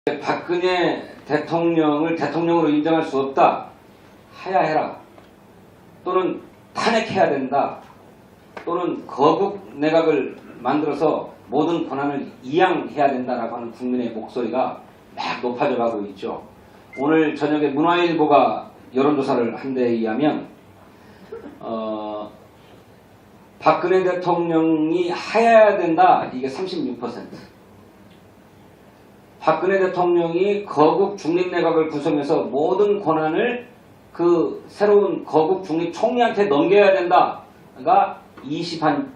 박근혜 대통령을 대통령으로 인정할 수 없다. 하야해라. 또는 탄핵해야 된다. 또는 거국 내각을 만들어서 모든 권한을 이양해야 된다라고 하는 국민의 목소리가 막 높아져 가고 있죠. 오늘 저녁에 문화일보가 여론조사를 한 데에 의하면 박근혜 대통령이 하야해야 된다. 이게 36%. 박근혜 대통령이 거국 중립내각을 구성해서 모든 권한을 그 새로운 거국 중립 총리한테 넘겨야 된다가 22%,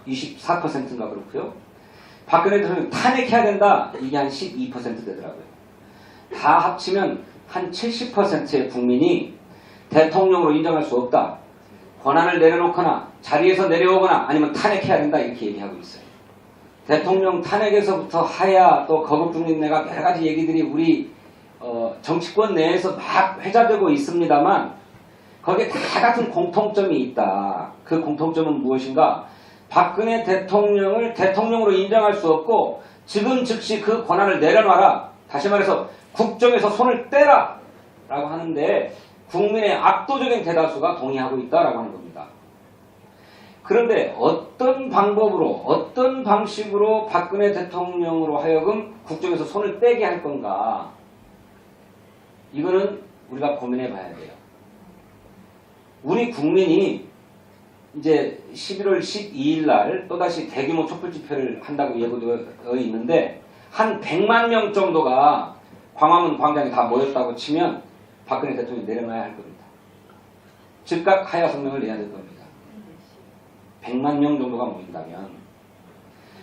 24%인가 그렇고요. 박근혜 대통령 탄핵해야 된다. 이게 한 12% 되더라고요. 다 합치면 한 70%의 국민이 대통령으로 인정할 수 없다. 권한을 내려놓거나 자리에서 내려오거나 아니면 탄핵해야 된다. 이렇게 얘기하고 있어요. 대통령 탄핵에서부터 하야 또 거국중립내각 여러 가지 얘기들이 우리 정치권 내에서 막 회자되고 있습니다만 거기에 다 같은 공통점이 있다. 그 공통점은 무엇인가? 박근혜 대통령을 대통령으로 인정할 수 없고 지금 즉시 그 권한을 내려놔라. 다시 말해서 국정에서 손을 떼라 라고 하는데 국민의 압도적인 대다수가 동의하고 있다라고 하는 겁니다. 그런데 어떤 방법으로 어떤 방식으로 박근혜 대통령으로 하여금 국정에서 손을 떼게 할 건가? 이거는 우리가 고민해 봐야 돼요. 우리 국민이 이제 11월 12일 날 또다시 대규모 촛불 집회를 한다고 예고되어 있는데 한 100만 명 정도가 광화문 광장에 다 모였다고 치면 박근혜 대통령이 내려놔야 할 겁니다. 즉각 하야 성명을 내야 될 겁니다. 100만 명 정도가 모인다면.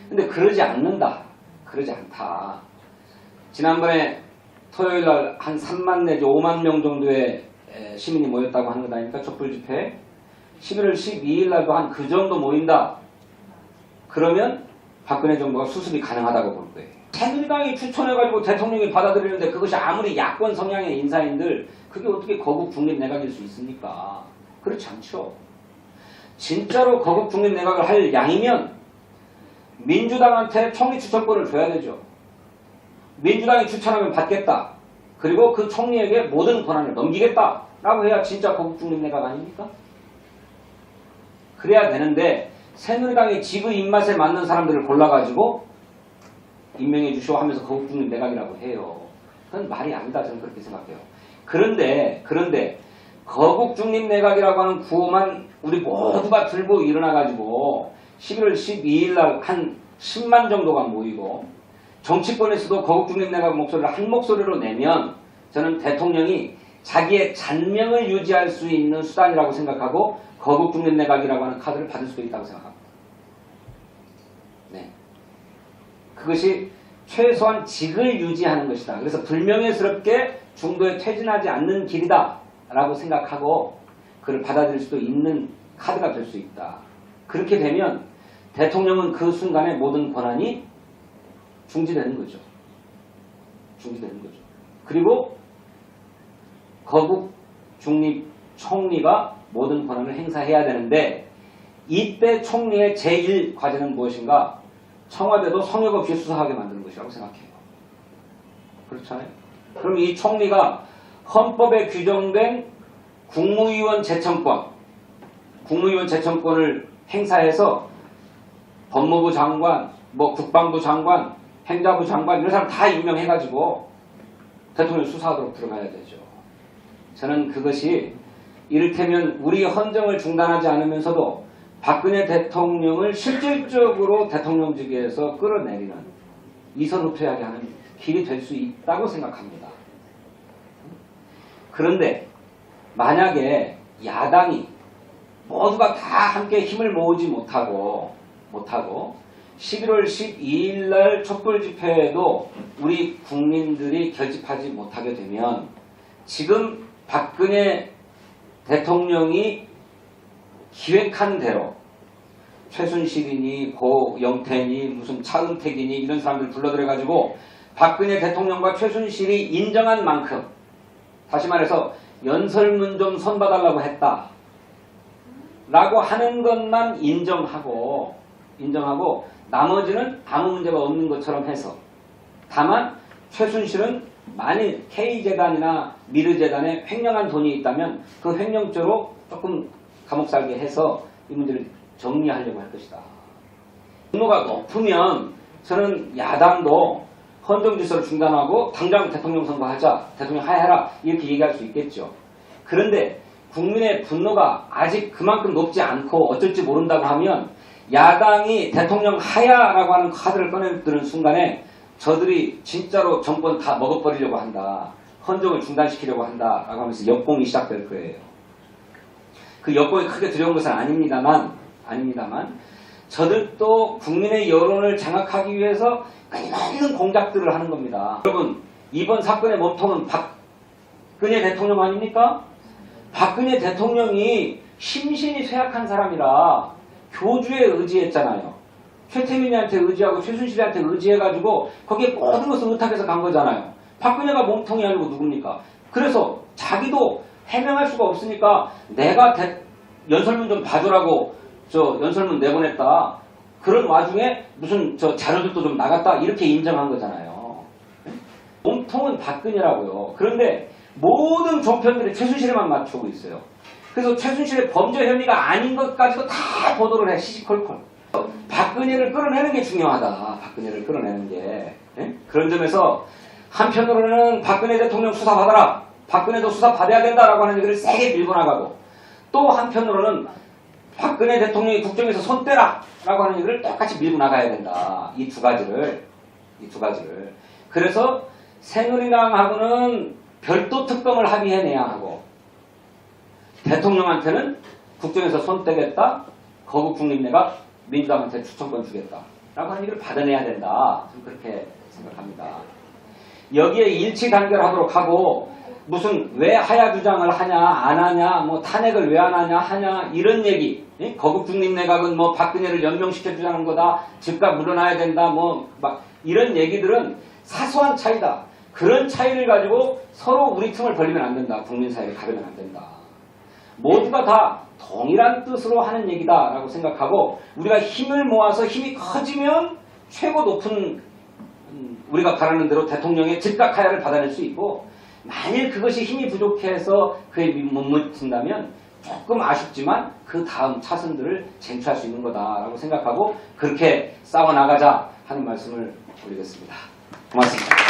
근데 그러지 않는다. 그러지 않다. 지난번에 토요일 날 한 3만 내지 5만 명 정도의 시민이 모였다고 하는 것 아닙니까? 촛불 집회. 11월 12일 날도 한 그 정도 모인다. 그러면 박근혜 정부가 수습이 가능하다고 볼 거예요. 새누리당이 추천해가지고 대통령이 받아들이는데 그것이 아무리 야권 성향의 인사인들 그게 어떻게 거국 중립 내각일 수 있습니까? 그렇지 않죠. 진짜로 거국 중립 내각을 할 양이면 민주당한테 총리 추천권을 줘야 되죠. 민주당이 추천하면 받겠다. 그리고 그 총리에게 모든 권한을 넘기겠다라고 해야 진짜 거국 중립 내각 아닙니까? 그래야 되는데 새누리당이 지그 입맛에 맞는 사람들을 골라가지고 임명해 주시오 하면서 거국 중립 내각이라고 해요. 그건 말이 아니다. 저는 그렇게 생각해요. 그런데 거국 중립 내각이라고 하는 구호만 우리 모두가 들고 일어나가지고 11월 12일 날 한 10만 정도가 모이고 정치권에서도 거국 중립 내각 목소리를 한 목소리로 내면 저는 대통령이 자기의 잔명을 유지할 수 있는 수단이라고 생각하고 거국 중립 내각이라고 하는 카드를 받을 수도 있다고 생각합니다. 네. 그것이 최소한 직을 유지하는 것이다. 그래서 불명예스럽게 중도에 퇴진하지 않는 길이다 라고 생각하고 그를 받아들일 수도 있는 카드가 될 수 있다. 그렇게 되면 대통령은 그 순간에 모든 권한이 중지되는 거죠. 중지되는 거죠. 그리고 거국 중립 총리가 모든 권한을 행사해야 되는데 이때 총리의 제1 과제는 무엇인가? 청와대도 성역 없이 수사하게 만드는 것이라고 생각해요. 그렇잖아요. 그럼 이 총리가 헌법에 규정된 국무위원 제청권을 행사해서 법무부 장관, 국방부 장관, 행자부 장관 이런 사람 다 임명해가지고 대통령 수사하도록 들어가야 되죠. 저는 그것이 이를테면 우리 헌정을 중단하지 않으면서도 박근혜 대통령을 실질적으로 대통령직에서 끌어내리는 이선후퇴하게 하는 길이 될 수 있다고 생각합니다. 그런데 만약에 야당이 모두가 다 함께 힘을 모으지 못하고 11월 12일 날 촛불 집회에도 우리 국민들이 결집하지 못하게 되면 지금 박근혜 대통령이 기획한 대로 최순실이니 고영태니 무슨 차은택이니 이런 사람들 불러들여가지고 박근혜 대통령과 최순실이 인정한 만큼 다시 말해서 연설문 좀 손봐달라고 했다 라고 하는 것만 인정하고 나머지는 아무 문제가 없는 것처럼 해서 다만 최순실은 만일 K재단이나 미르재단에 횡령한 돈이 있다면 그 횡령죄로 조금 감옥 살게 해서 이 문제를 정리하려고 할 것이다. 분노가 높으면 저는 야당도 헌정질서를 중단하고 당장 대통령 선거하자, 대통령 하야해라 이렇게 얘기할 수 있겠죠. 그런데 국민의 분노가 아직 그만큼 높지 않고 어쩔지 모른다고 하면 야당이 대통령 하야라고 하는 카드를 꺼내드는 순간에 저들이 진짜로 정권 다 먹어버리려고 한다. 헌정을 중단시키려고 한다라고 하면서 역공이 시작될 거예요. 그 역공이 크게 두려운 것은 아닙니다만 저들도 국민의 여론을 장악하기 위해서 끊임없는 공작들을 하는 겁니다. 여러분, 이번 사건의 몸통은 박근혜 대통령 아닙니까? 박근혜 대통령이 심신이 쇠약한 사람이라 교주에 의지했잖아요. 최태민한테 의지하고 최순실한테 의지해가지고 거기에 모든 것을 의탁해서 간 거잖아요. 박근혜가 몸통이 아니고 누굽니까? 그래서 자기도 해명할 수가 없으니까 내가 연설문 좀 봐주라고 연설문 내보냈다. 그런 와중에 무슨 자료들도 좀 나갔다 이렇게 인정한 거잖아요. 몸통은 박근혜라고요. 그런데 모든 종편들이 최순실에만 맞추고 있어요. 그래서 최순실의 범죄 혐의가 아닌 것까지도 다 보도를 해. 시시콜콜. 박근혜를 끌어내는 게 중요하다. 박근혜를 끌어내는 게. 그런 점에서 한편으로는 박근혜 대통령 수사받아라. 박근혜도 수사받아야 된다라고 하는 얘기를 세게 밀고 나가고 또 한편으로는 박근혜 대통령이 국정에서 손 떼라 라고 하는 얘기를 똑같이 밀고 나가야 된다. 이 두 가지를. 그래서 새누리당하고는 별도 특검을 합의해내야 하고 대통령한테는 국정에서 손 떼겠다. 거국 국립내가 민주당한테 추천권 주겠다. 라고 하는 얘기를 받아내야 된다. 좀 그렇게 생각합니다. 여기에 일치 단결하도록 하고 무슨 왜 하야 주장을 하냐 안 하냐 뭐 탄핵을 왜 안 하냐 이런 얘기 거국 중립내각은 뭐 박근혜를 연명시켜 주자는 거다 즉각 물러나야 된다 뭐 막 이런 얘기들은 사소한 차이다. 그런 차이를 가지고 서로 우리 틈을 벌리면 안 된다. 국민 사이를 가르면 안 된다. 모두가 다 동일한 뜻으로 하는 얘기다 라고 생각하고 우리가 힘을 모아서 힘이 커지면 최고 높은 우리가 바라는 대로 대통령의 즉각 하야를 받아낼 수 있고 만일 그것이 힘이 부족해서 그에 못 미친다면 조금 아쉽지만 그 다음 차선들을 쟁취할 수 있는 거다라고 생각하고 그렇게 싸워나가자 하는 말씀을 드리겠습니다. 고맙습니다.